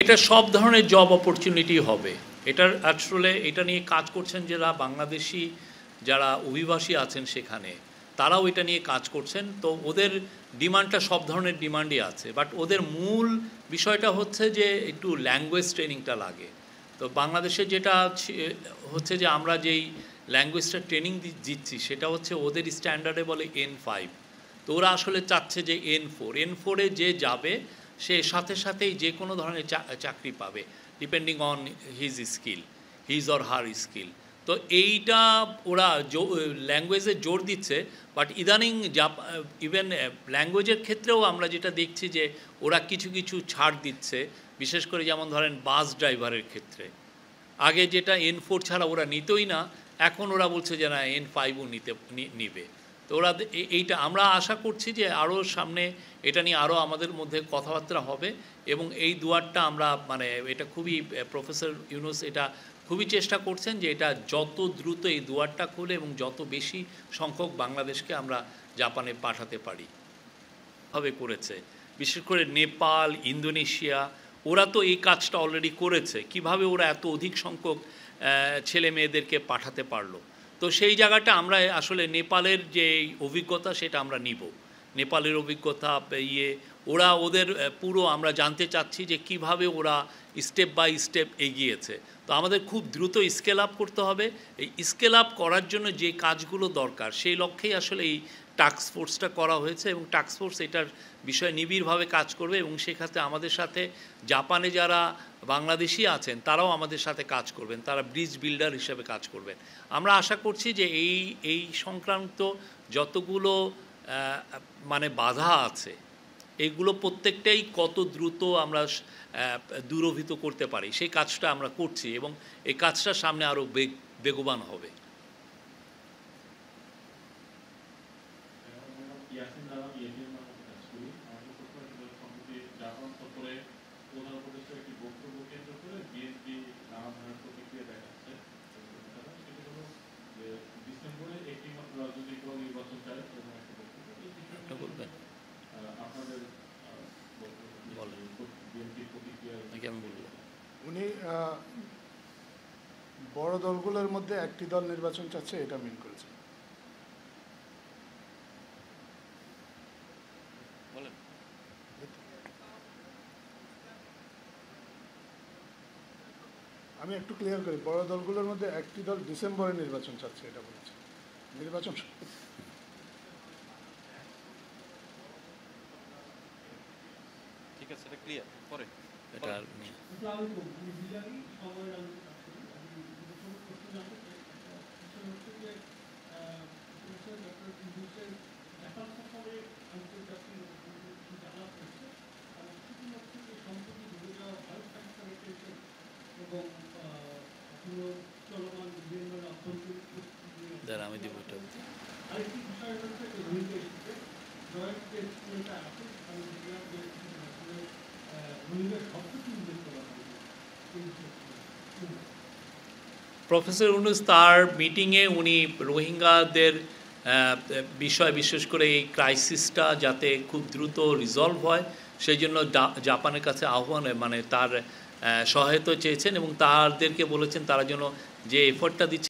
এটা সব ধরনের জব অপরচুনিটি হবে। এটার আসলে এটা নিয়ে কাজ করছেন যারা বাংলাদেশি যারা অভিবাসী আছেন সেখানে, তারাও এটা নিয়ে কাজ করছেন। তো ওদের ডিমান্ডটা সব ধরনের ডিমান্ডই আছে, বাট ওদের মূল বিষয়টা হচ্ছে যে একটু ল্যাঙ্গুয়েজ ট্রেনিংটা লাগে। তো বাংলাদেশে যেটা হচ্ছে যে আমরা যেই ল্যাঙ্গুয়েজটা ট্রেনিং দিচ্ছি সেটা হচ্ছে ওদের স্ট্যান্ডার্ডে বলে N5। তো ওরা আসলে চাচ্ছে যে N4 যে যাবে সে সাথে সাথেই যে কোনো ধরনের চাকরি পাবে, depending on his or her skill. তো এইটা ওরা ল্যাঙ্গুয়েজে জোর দিচ্ছে, বাট ইদানিং ইভেন ল্যাঙ্গুয়েজের ক্ষেত্রেও আমরা যেটা দেখছি যে ওরা কিছু কিছু ছাড় দিচ্ছে, বিশেষ করে যেমন ধরেন বাস ড্রাইভারের ক্ষেত্রে। আগে যেটা N4 ছাড়া ওরা নিতই না, এখন ওরা বলছে যে না N5ও নিবে। তো ওরা এইটা আমরা আশা করছি যে আরও সামনে এটা নিয়ে আরও আমাদের মধ্যে কথাবার্তা হবে, এবং এই দুয়ারটা আমরা মানে এটা খুবই প্রফেসর ইউনুস এটা খুবই চেষ্টা করছেন যে এটা যত দ্রুত এই দুয়ারটা খুলে এবং যত বেশি সংখ্যক বাংলাদেশকে আমরা জাপানে পাঠাতে পারি ভাবে করেছে। বিশেষ করে নেপাল, ইন্দোনেশিয়া, ওরা তো এই কাজটা অলরেডি করেছে। কিভাবে ওরা এত অধিক সংখ্যক ছেলে মেয়েদেরকে পাঠাতে পারলো। তো সেই জায়গাটা আমরা আসলে নেপালের যে অভিজ্ঞতা সেটা আমরা নিব। নেপালের অভিজ্ঞতা ওরা ওদের পুরো আমরা জানতে চাচ্ছি যে কিভাবে ওরা স্টেপ বাই স্টেপ এগিয়েছে। তো আমাদের খুব দ্রুত স্কেল আপ করতে হবে। এই স্কেল আপ করার জন্য যে কাজগুলো দরকার সেই লক্ষ্যেই আসলে এই টাস্ক ফোর্সটা করা হয়েছে, এবং টাস্ক ফোর্স এটার বিষয়ে নিবিড়ভাবে কাজ করবে, এবং সেক্ষেত্রে আমাদের সাথে জাপানে যারা বাংলাদেশি আছেন তারাও আমাদের সাথে কাজ করবেন, তারা ব্রিজ বিল্ডার হিসেবে কাজ করবেন। আমরা আশা করছি যে এই সংক্রান্ত যতগুলো মানে বাধা আছে এইগুলো প্রত্যেকটাই কত দ্রুত আমরা দূরীভূত করতে পারি সেই কাজটা আমরা করছি, এবং এই কাজটা সামনে আরও বেগবান হবে। উনি বড় দলগুলোর মধ্যে একটি দল নির্বাচন চাচ্ছে, এটা মিন করেছে। আমি একটু ক্লিয়ার করি, বড় দলগুলোর মধ্যে একটি দল ডিসেম্বরে নির্বাচন চাচ্ছে, এটা বলেছে। নির্বাচন ঠিক আছে, এটা ক্লিয়ার পরে এটা আমি দিব এটা প্রফেসর ইউনুস তার মিটিংয়ে উনি রোহিঙ্গাদের বিষয়, বিশেষ করে এই ক্রাইসিসটা যাতে খুব দ্রুত রিজলভ হয় সেই জন্য জাপানের কাছে আহ্বান মানে তার সহায়তা চেয়েছেন, এবং তাদেরকে বলেছেন তারা যেন যে এফোর্টটা দিচ্ছে